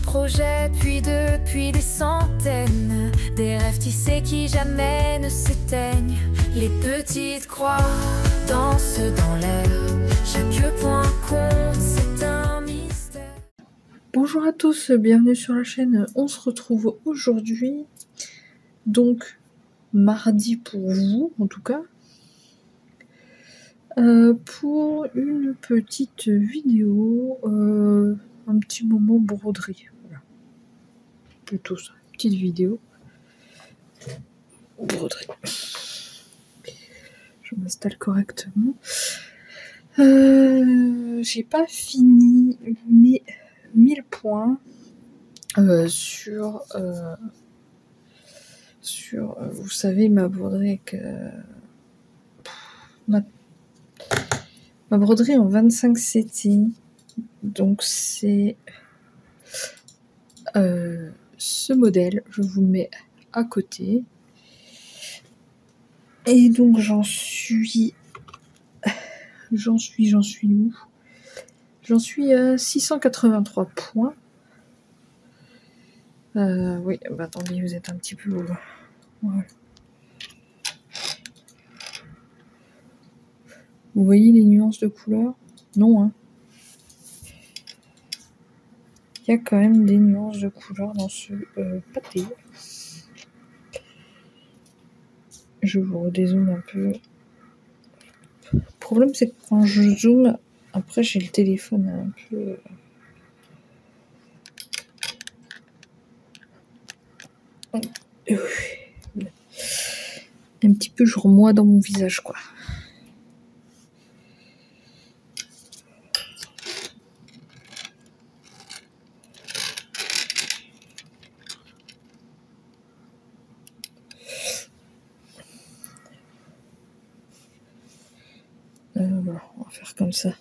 un projet, puis deux, puis des centaines. Des rêves tissés qui jamais ne s'éteignent. Les petites croix dansent dans l'air. Chaque point compte, c'est un mystère. Bonjour à tous, bienvenue sur la chaîne. On se retrouve aujourd'hui, donc mardi pour vous en tout cas, pour une petite vidéo, un petit moment broderie. Voilà. Plutôt ça, petite vidéo broderie. Je m'installe correctement. J'ai pas fini mes 1000 points sur vous savez, ma broderie avec ma broderie en 25 CT. Donc c'est ce modèle, je vous le mets à côté. Et donc j'en suis où? J'en suis à 683 points. Oui, bah attendez, vous êtes un petit peu... Voilà. Vous voyez les nuances de couleurs? Non, hein. Il y a quand même des nuances de couleurs dans ce pâté. Je vous redézoome un peu. Le problème, c'est que quand je zoome, après j'ai le téléphone un peu... un petit peu genre moi dans mon visage, quoi. Voilà, on va faire comme ça.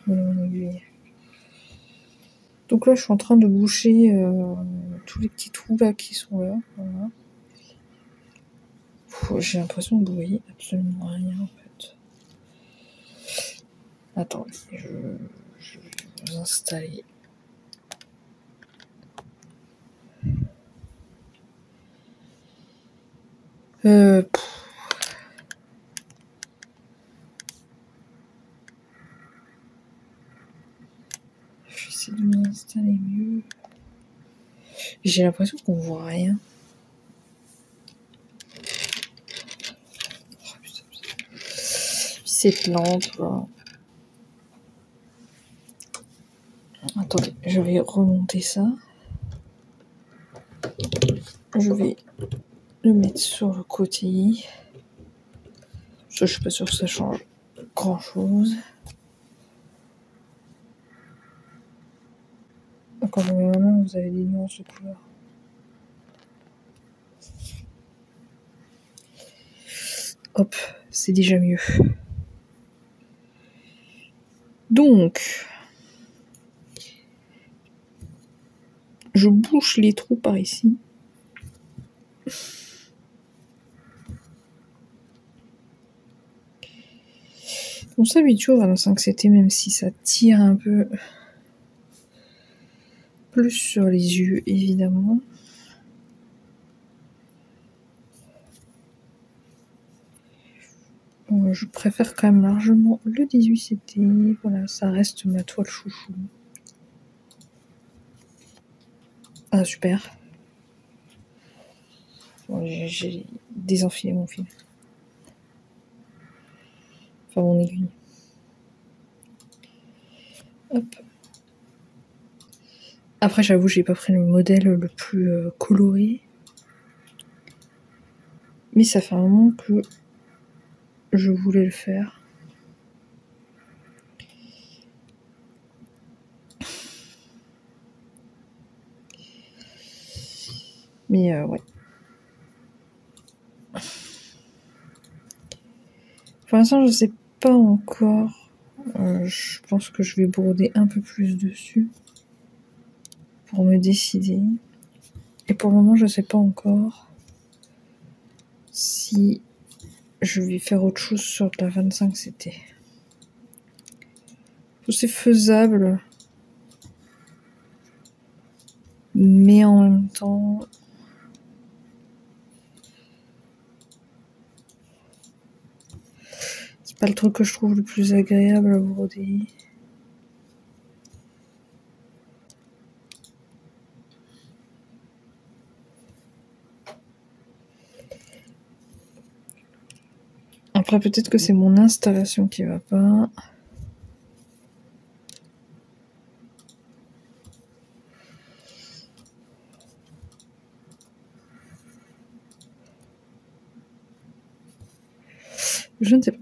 Voilà mon aiguille. Donc là, je suis en train de boucher tous les petits trous là qui sont là. Voilà. J'ai l'impression que vous voyez absolument rien en fait. Attendez, je vais vous installer. Je vais essayer de m'installer mieux. J'ai l'impression qu'on voit rien. Oh, putain. Cette lampe là. Attendez, je vais remonter ça. Je vais le mettre sur le côté. Ça, je suis pas sûre que ça change grand chose. Quand je mets ma main, vous avez des nuances de couleurs. Hop, c'est déjà mieux. Donc, je bouche les trous par ici. On s'habitue au 25 CT, même si ça tire un peu plus sur les yeux, évidemment. Je préfère quand même largement le 18 CT. Voilà, ça reste ma toile chouchou. Ah, super. Bon, j'ai désenfilé mon fil. Enfin, mon aiguille. Hop. Après, j'avoue, j'ai pas pris le modèle le plus coloré. Mais ça fait un moment que je voulais le faire. Mais ouais. Pour l'instant, je sais pas encore. Je pense que je vais broder un peu plus dessus pour me décider. Et pour le moment, je sais pas encore si je vais faire autre chose sur la 25 CT. C'est faisable. Mais en même temps, c'est pas le truc que je trouve le plus agréable à broder. Après, peut-être que c'est mon installation qui va pas. Je ne sais pas.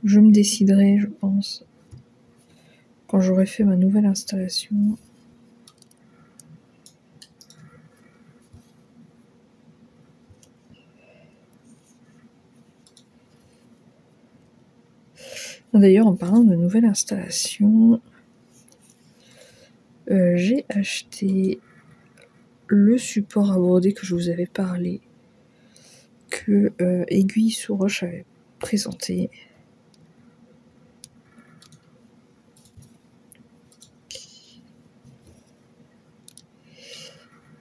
Je me déciderai, je pense, quand j'aurai fait ma nouvelle installation. D'ailleurs, en parlant de nouvelle installation, j'ai acheté le support à broder que je vous avais parlé, que Aiguille sous Roche avait présenté.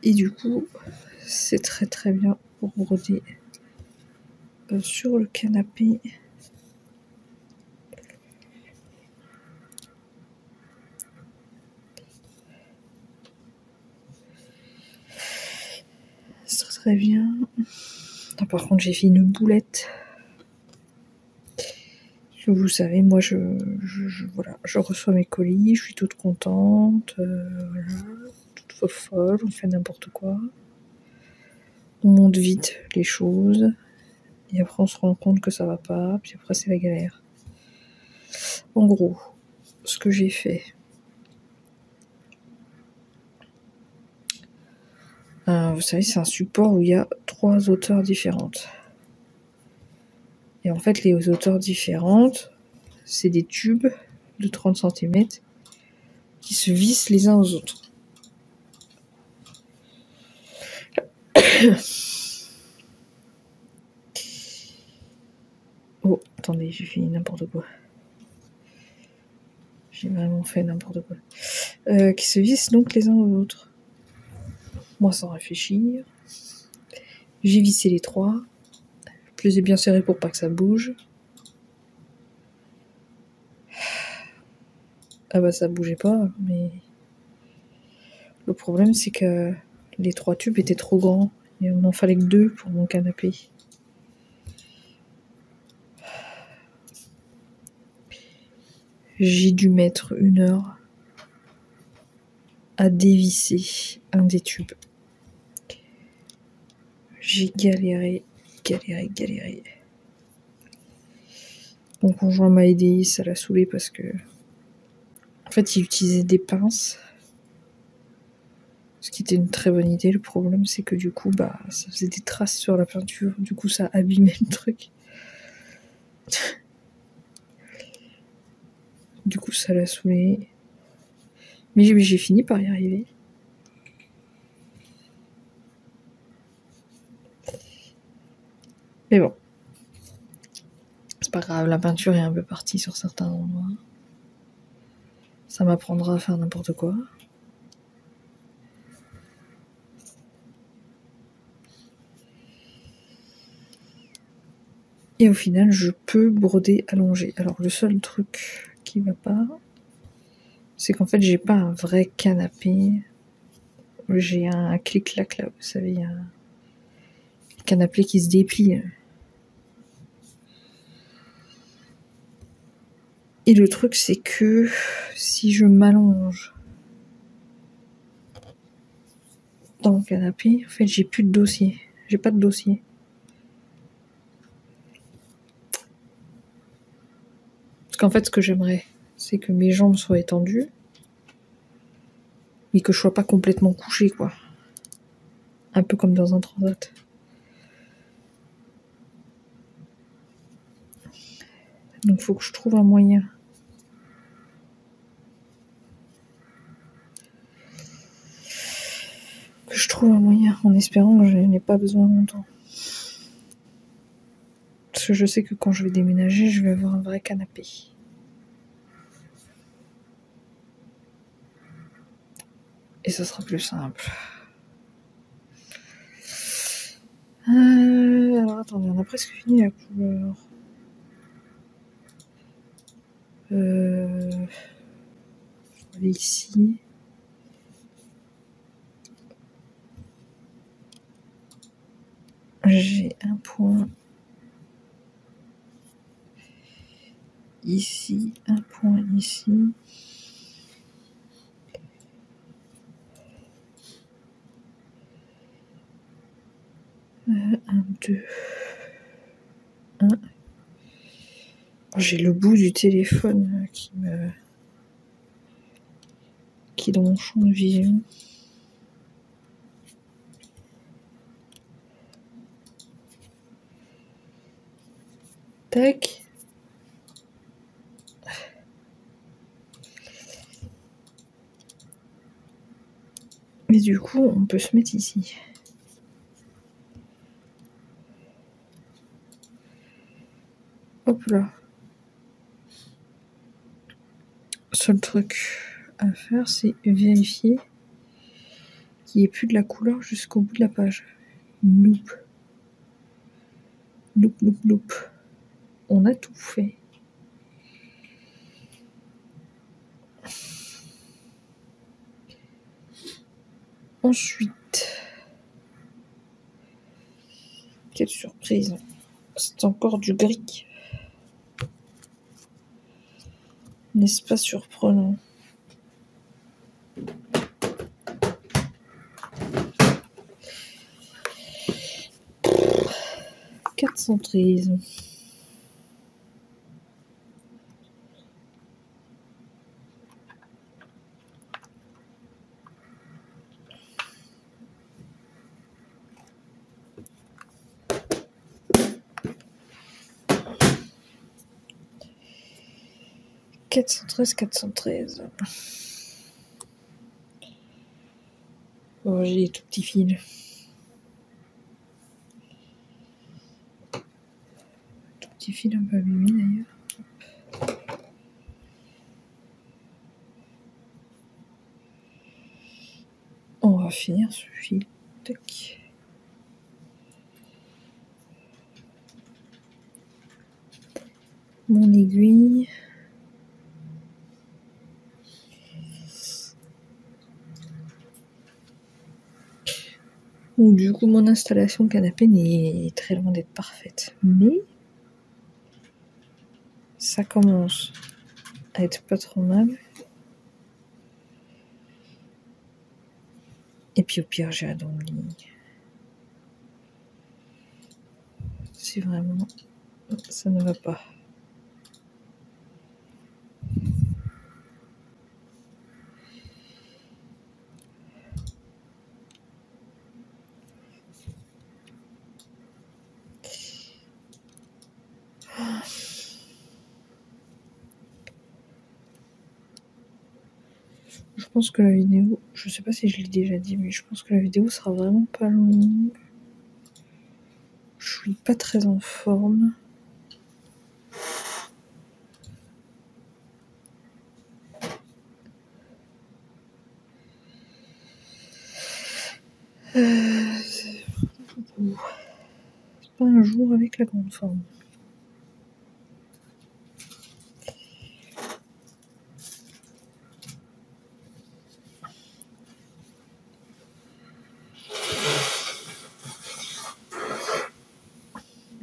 Et du coup, c'est très très bien pour broder sur le canapé. C'est très bien. Ah, par contre, j'ai fait une boulette. Vous savez, moi, voilà, je reçois mes colis, je suis toute contente, voilà, toute folle, on fait n'importe quoi. On monte vite les choses, et après on se rend compte que ça va pas, puis après c'est la galère. En gros, ce que j'ai fait, vous savez, c'est un support où il y a 3 hauteurs différentes. Et en fait, les hauteurs différentes, c'est des tubes de 30 cm qui se vissent les uns aux autres. Oh, attendez, j'ai fait n'importe quoi. J'ai vraiment fait n'importe quoi. Qui se vissent donc les uns aux autres. Moi, sans réfléchir, j'ai vissé les 3. Je les ai bien serrés pour pas que ça bouge. Ah bah ça bougeait pas, mais le problème c'est que les 3 tubes étaient trop grands. Il m'en fallait que 2 pour mon canapé. J'ai dû mettre 1 heure à dévisser un des tubes. J'ai galéré. Mon conjoint m'a aidé, ça l'a saoulé parce que en fait il utilisait des pinces, ce qui était une très bonne idée. Le problème c'est que du coup bah ça faisait des traces sur la peinture, du coup ça abîmait le truc. Du coup ça l'a saoulé, mais j'ai fini par y arriver. Mais bon, c'est pas grave, la peinture est un peu partie sur certains endroits. Ça m'apprendra à faire n'importe quoi. Et au final, je peux broder allongé. Alors le seul truc qui va pas, c'est qu'en fait, j'ai pas un vrai canapé. J'ai un clic-clac là, vous savez, il y a un canapé qui se déplie. Et le truc, c'est que si je m'allonge dans mon canapé, en fait, j'ai plus de dossier. J'ai pas de dossier. Parce qu'en fait, ce que j'aimerais, c'est que mes jambes soient étendues, mais que je sois pas complètement couchée, quoi. Un peu comme dans un transat. Donc faut que je trouve un moyen. Que je trouve un moyen en espérant que je n'ai pas besoin longtemps. Parce que je sais que quand je vais déménager, je vais avoir un vrai canapé. Et ça sera plus simple. Alors attendez, on a presque fini la couleur. Je vais aller ici. J'ai un point ici, un point ici. Un, deux, un. J'ai le bout du téléphone qui est dans mon champ de vision. Tac. Et du coup, on peut se mettre ici. Hop là. Seul truc à faire, c'est vérifier qu'il n'y ait plus de la couleur jusqu'au bout de la page. Loop. Loop, loop, loop. On a tout fait. Ensuite, quelle surprise. C'est encore du gris. N'est-ce pas surprenant? Quatre centrises. Quatre cent treize. Oh, j'ai des tout petits fils. Tout petits fils un peu abîmés d'ailleurs. On va finir ce fil. Tac. Mon aiguille. Donc, du coup, mon installation canapé n'est très loin d'être parfaite. Mais ça commence à être pas trop mal. Et puis au pire, j'irai dans le lit. Si vraiment ça ne va pas. Je pense que la vidéo, je sais pas si je l'ai déjà dit, mais je pense que la vidéo sera vraiment pas longue. Je suis pas très en forme. C'est pas un jour avec la grande forme.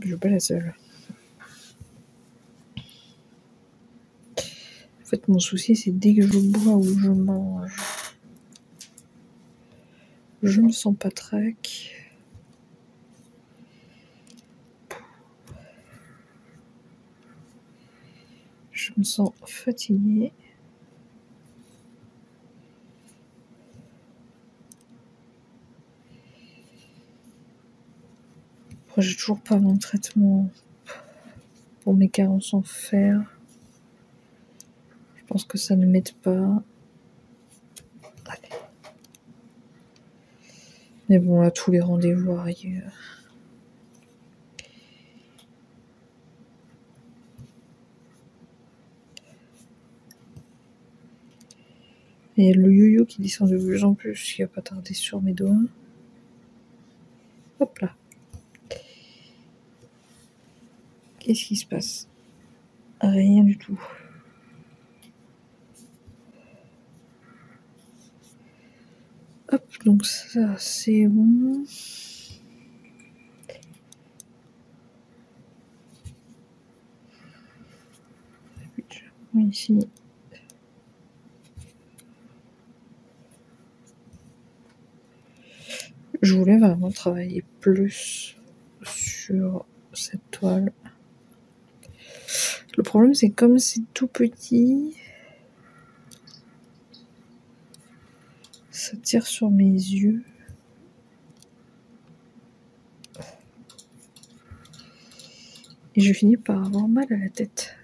Je suis pas la seule. En fait, mon souci, c'est dès que je bois ou je mange, je me sens pas trac. Je me sens fatiguée. Après, j'ai toujours pas mon traitement pour mes carences en fer. Je pense que ça ne m'aide pas. Allez. Mais bon, là, tous les rendez-vous arrivent. Il y a le yo-yo qui descend de plus en plus, qui va pas tarder sur mes doigts. Hop là. Qu'est-ce qui se passe? Rien du tout. Hop, donc ça c'est bon. Ici. Je voulais vraiment travailler plus sur cette toile. Le problème c'est comme c'est tout petit, ça tire sur mes yeux. Et je finis par avoir mal à la tête.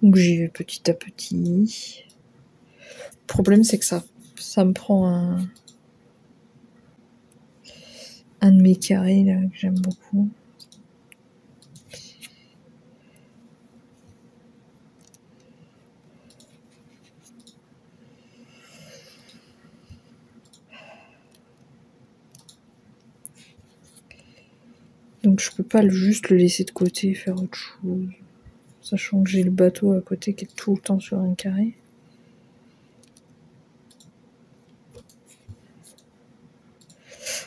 Donc j'y vais petit à petit. Le problème c'est que ça me prend un de mes carrés là que j'aime beaucoup. Donc je peux pas juste le laisser de côté et faire autre chose. Sachant que j'ai le bateau à côté qui est tout le temps sur un carré.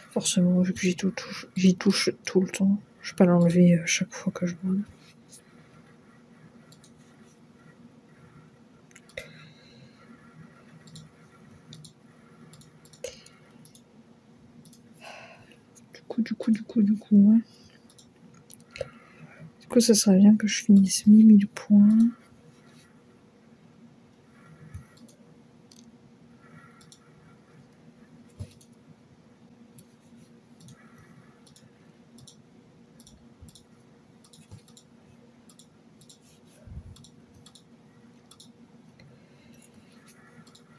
Forcément, vu que j'y touche tout le temps, je peux pas l'enlever chaque fois que je brode. Du coup, ouais. Du coup, ça serait bien que je finisse 1000 points.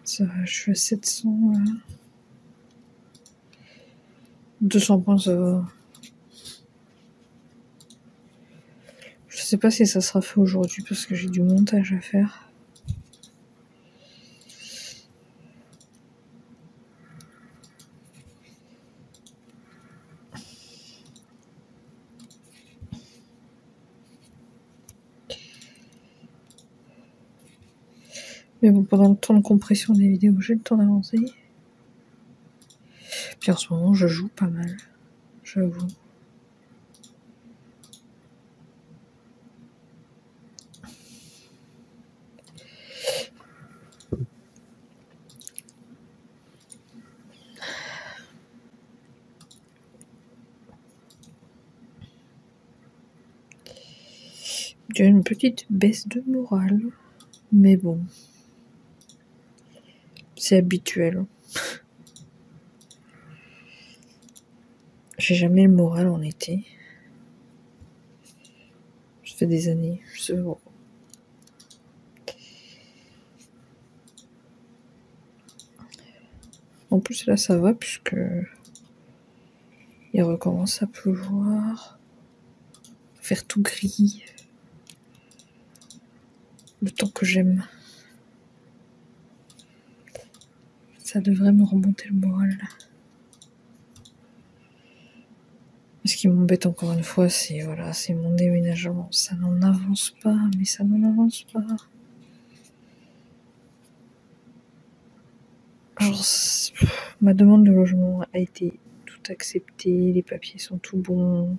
Ça va, je suis à 700 là. 200 points, ça va. Je sais pas si ça sera fait aujourd'hui parce que j'ai du montage à faire. Mais bon, pendant le temps de compression des vidéos, j'ai le temps d'avancer. Puis en ce moment, je joue pas mal, j'avoue. J'ai une petite baisse de morale, mais bon, c'est habituel. J'ai jamais le moral en été. Ça fait des années, je sais pas. En plus là ça va puisque il recommence à pleuvoir, faire tout gris. Le temps que j'aime. Ça devrait me remonter le moral. Ce qui m'embête encore une fois, c'est voilà, c'est mon déménagement. Ça n'en avance pas, mais ça n'en avance pas. Genre, ma demande de logement a été tout acceptée, les papiers sont tout bons.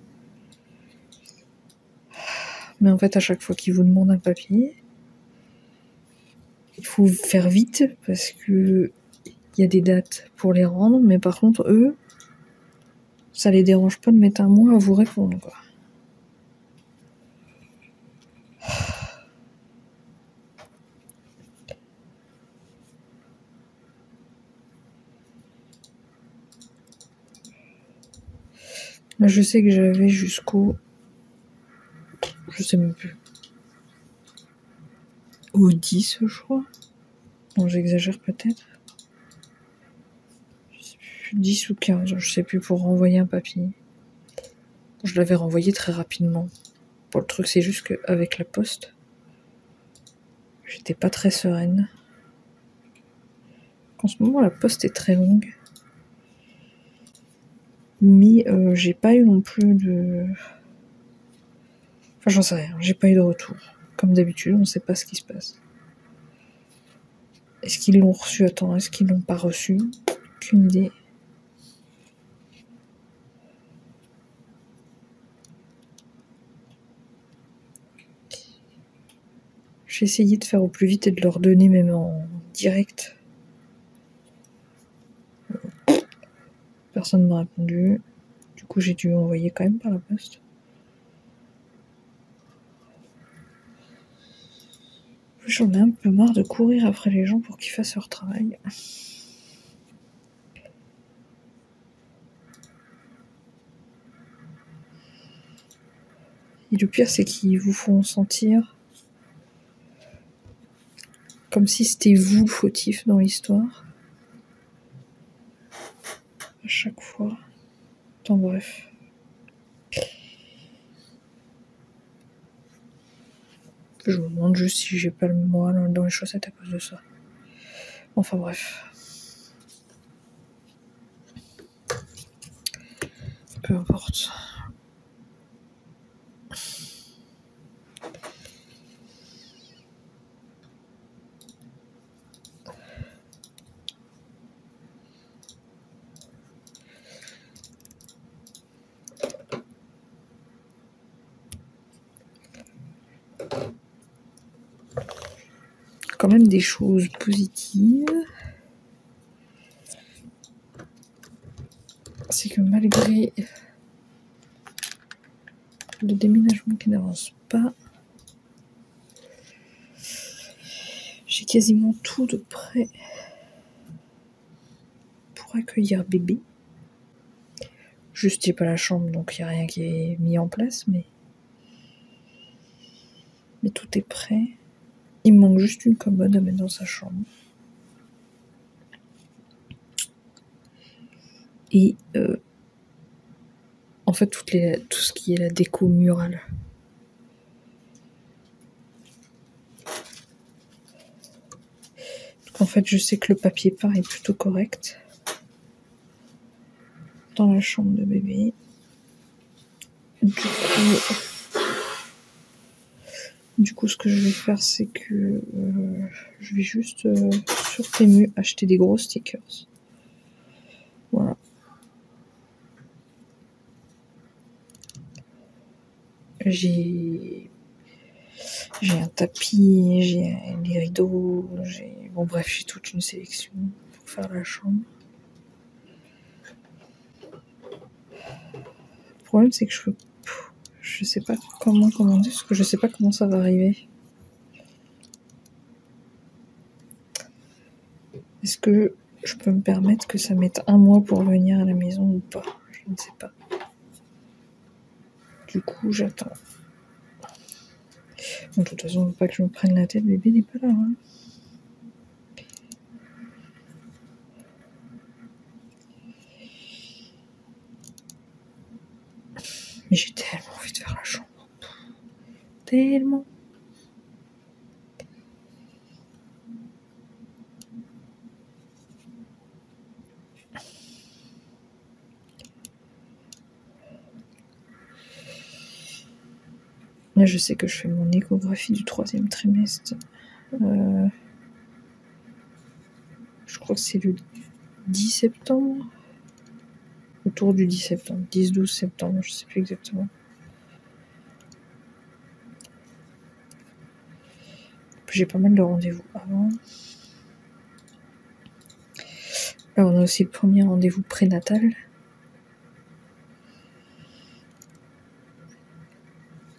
Mais en fait, à chaque fois qu'ils vous demandent un papier, il faut faire vite parce que il y a des dates pour les rendre, mais par contre, eux, ça les dérange pas de mettre un mois à vous répondre, quoi. Là, je sais que j'avais jusqu'au... Je sais même plus. Au 10, je crois. Bon, j'exagère peut-être. Je sais plus. plus, 10 ou 15, je sais plus, pour renvoyer un papier. Je l'avais renvoyé très rapidement. Bon, le truc, c'est juste qu'avec la poste, j'étais pas très sereine. En ce moment, la poste est très longue. Mais j'ai pas eu non plus de... Enfin, j'en sais rien, j'ai pas eu de retour. Comme d'habitude, on sait pas ce qui se passe. Est-ce qu'ils l'ont reçu à temps? Est-ce qu'ils l'ont pas reçu? Aucune idée. J'ai essayé de faire au plus vite et de leur donner même en direct. Personne ne m'a répondu. Du coup, j'ai dû envoyer quand même par la poste. J'en ai un peu marre de courir après les gens pour qu'ils fassent leur travail. Et le pire, c'est qu'ils vous font sentir comme si c'était vous le fautif dans l'histoire. À chaque fois. Enfin bref. Je me demande juste si j'ai pas le moelle dans les chaussettes à cause de ça. Enfin bref. Peu importe. Quand même des choses positives. C'est que malgré le déménagement qui n'avance pas, j'ai quasiment tout de prêt pour accueillir bébé. Juste j'ai pas la chambre, donc il n'y a rien qui est mis en place, mais tout est prêt. Il me manque juste une commode à mettre dans sa chambre. Et en fait tout ce qui est la déco murale. Donc en fait je sais que le papier peint est plutôt correct dans la chambre de bébé. Du coup ce que je vais faire, c'est que je vais juste sur Temu acheter des gros stickers. Voilà. J'ai un tapis, j'ai des rideaux, bon bref, j'ai toute une sélection pour faire la chambre. Le problème, c'est que je sais pas comment commander, parce que je sais pas comment ça va arriver. Est-ce que je peux me permettre que ça mette 1 mois pour venir à la maison ou pas? Je ne sais pas. Du coup, j'attends. Bon, de toute façon, faut pas que je me prenne la tête, bébé n'est pas là. Hein. Mais j'ai tellement envie de faire la chambre. Tellement. Là, je sais que je fais mon échographie du 3e trimestre. Je crois que c'est le 10 septembre. Autour du 10 septembre. 10-12 septembre, je sais plus exactement. J'ai pas mal de rendez-vous avant. Là, on a aussi le premier rendez-vous prénatal.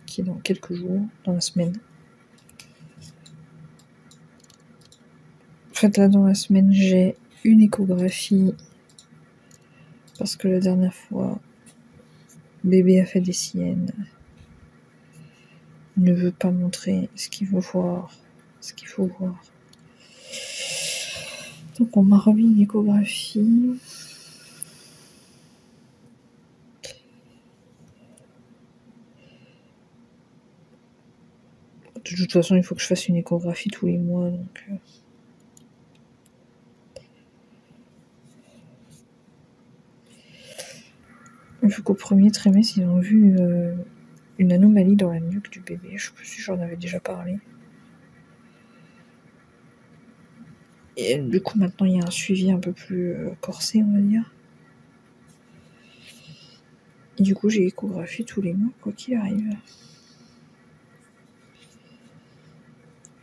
Qui est dans quelques jours, dans la semaine. En fait, là, dans la semaine, j'ai une échographie. Parce que la dernière fois, bébé a fait des siennes. Il ne veut pas montrer ce qu'il veut voir. Ce qu'il faut voir. Donc on m'a remis une échographie. De toute façon, il faut que je fasse une échographie tous les mois, donc... Vu qu'au premier trimestre, ils ont vu une anomalie dans la nuque du bébé. Je sais plus si j'en avais déjà parlé. Et du coup, maintenant, il y a un suivi un peu plus corsé, on va dire. Et du coup, j'ai échographie tous les mois, quoi qu'il arrive.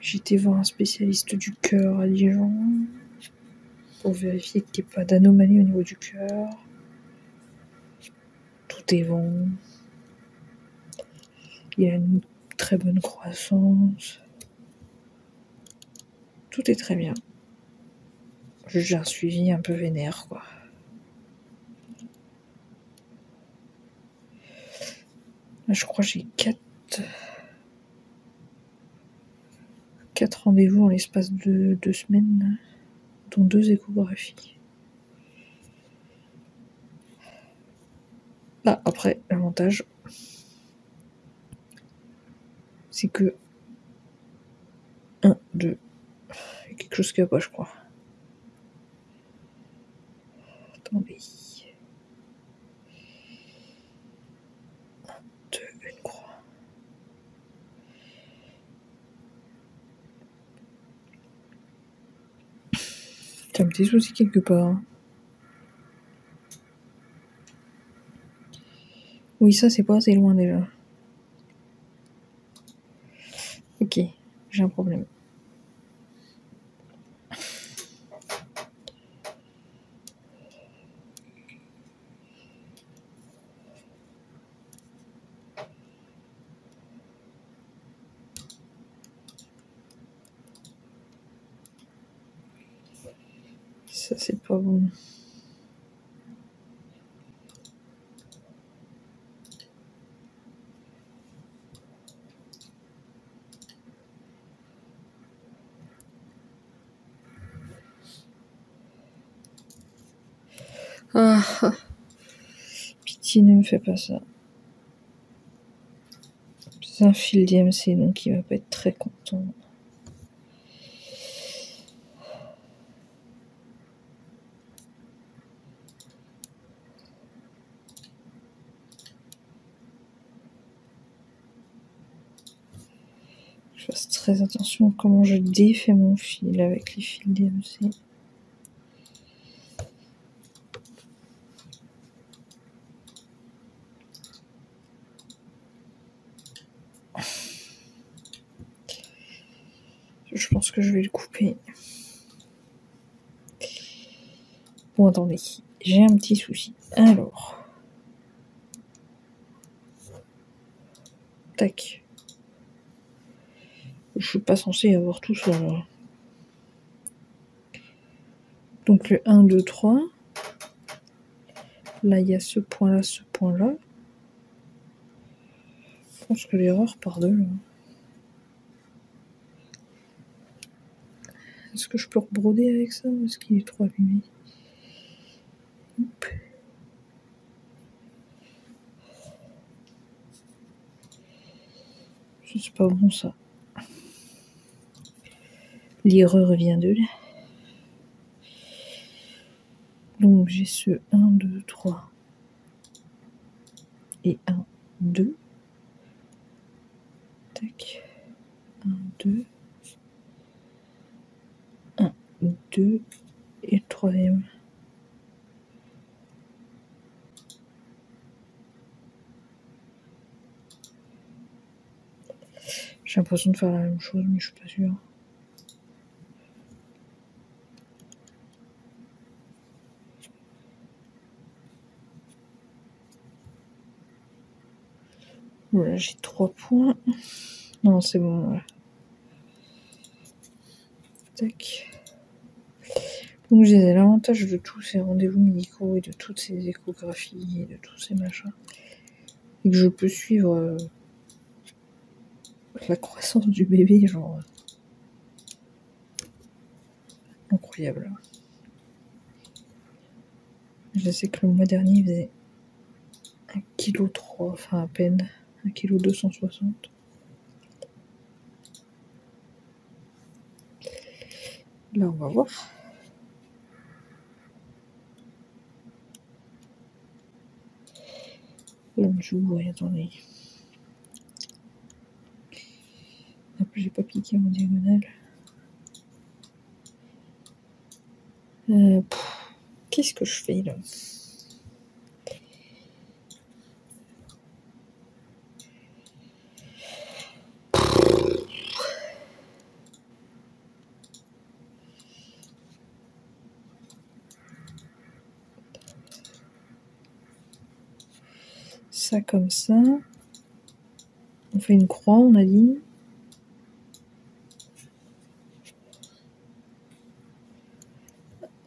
J'ai été voir un spécialiste du cœur à Dijon pour vérifier qu'il n'y ait pas d'anomalie au niveau du cœur. Tout est bon. Il a une très bonne croissance. Tout est très bien. J'ai un suivi un peu vénère, quoi. Là, je crois que j'ai 4 rendez-vous en l'espace de 2 semaines, dont 2 échographies. Ah, après, l'avantage, c'est que 1, 2, il y a quelque chose qui va pas, je crois. Attendez. 1, 2, une croix. T'as un petit souci quelque part. Oui, ça, c'est pas assez loin déjà. Ok, j'ai un problème. Ça, c'est pas bon. Ah, pitié, ne me fais pas ça. C'est un fil d'IMC, donc il va pas être très content. Je fasse très attention à comment je défais mon fil avec les fils DMC. Je pense que je vais le couper. Bon, attendez, j'ai un petit souci. Alors. Tac. Je suis pas censée avoir tout ça, là. Donc le 1, 2, 3. Là, il y a ce point-là, ce point-là. Je pense que l'erreur part de là. Est-ce que je peux rebroder avec ça ou est-ce qu'il est trop abîmé? C'est pas bon ça. L'erreur vient de là. Donc j'ai ce 1, 2, 3 et 1, 2. Tac. 1, 2. 1, 2 et le troisième. J'ai l'impression de faire la même chose, mais je suis pas sûre. Voilà, j'ai 3 points. Non, c'est bon, voilà. Tac. Donc j'ai l'avantage de tous ces rendez-vous médicaux et de toutes ces échographies et de tous ces machins. Et que je peux suivre la croissance du bébé, genre... incroyable. Je sais que le mois dernier, il faisait 1,3 kg, enfin à peine, 1,260 kg. Là, on va voir. On joue, ouais, attendez. Après, j'ai pas piqué en diagonale. Qu'est-ce que je fais là? Ça comme ça. On fait une croix, on a dit.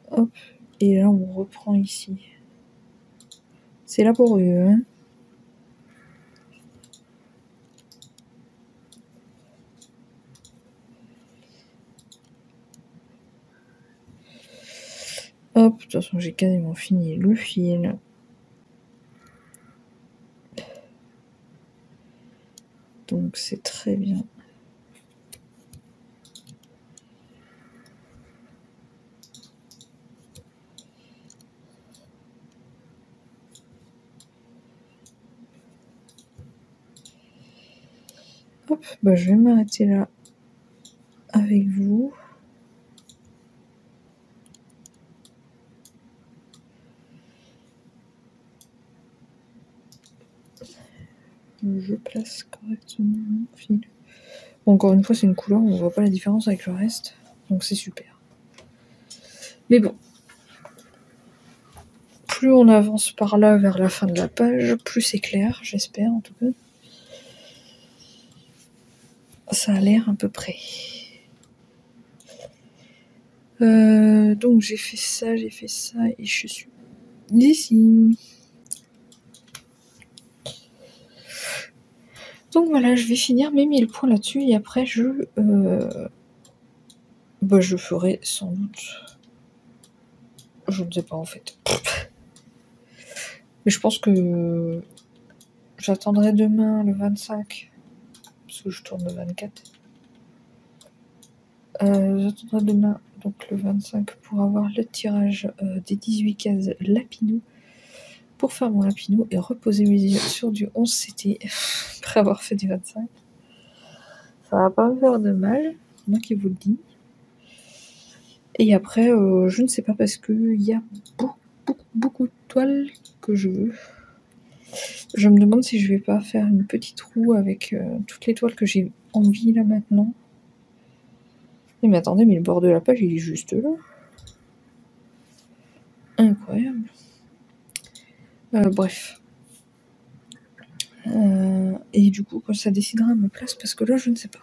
Hop. Et là, on reprend ici. C'est laborieux, hein. Hop, de toute façon, j'ai quasiment fini le fil. Donc, c'est très bien. Hop, bah, je vais m'arrêter là avec vous. Je place correctement mon fil. Bon, encore une fois, c'est une couleur, on voit pas la différence avec le reste, donc c'est super. Mais bon, plus on avance par là vers la fin de la page, plus c'est clair, j'espère en tout cas. Ça a l'air à peu près. Donc j'ai fait ça et je suis ici. Donc voilà, je vais finir mes 1000 points là-dessus et après je ferai sans doute. Je ne sais pas en fait. Mais je pense que j'attendrai demain le 25. Parce que je tourne le 24. J'attendrai demain, donc le 25, pour avoir le tirage des 18 cases Lapinou. Pour faire mon Lapinou et reposer mes yeux sur du 11 CT après avoir fait du 25. Ça va pas me faire de mal, moi qui vous le dis. Et après, je ne sais pas parce qu'il y a beaucoup de toiles que je veux. Je me demande si je vais pas faire une petite roue avec toutes les toiles que j'ai envie là maintenant. Mais attendez, mais le bord de la page il est juste là. Incroyable. Bref. Et du coup, quand ça décidera à ma place, parce que là, je ne sais pas.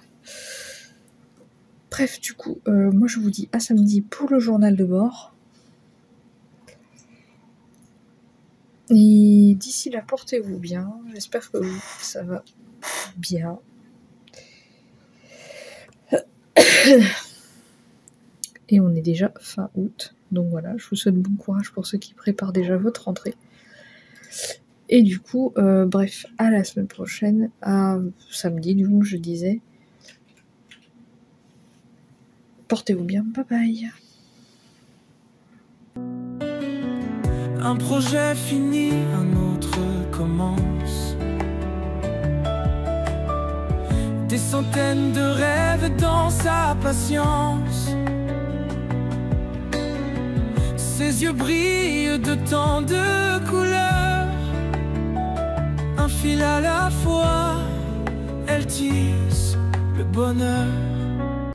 Bref, du coup, moi je vous dis à samedi pour le journal de bord. Et d'ici là, portez-vous bien. J'espère que ça va bien. Et on est déjà fin août. Donc voilà, je vous souhaite bon courage pour ceux qui préparent déjà votre rentrée. Et du coup, bref, à la semaine prochaine, à samedi, du coup, je disais. Portez-vous bien, bye bye. Un projet fini, un autre commence. Des centaines de rêves dans sa patience. Ses yeux brillent de tant de couleurs. Un fil à la fois, elle tisse le bonheur.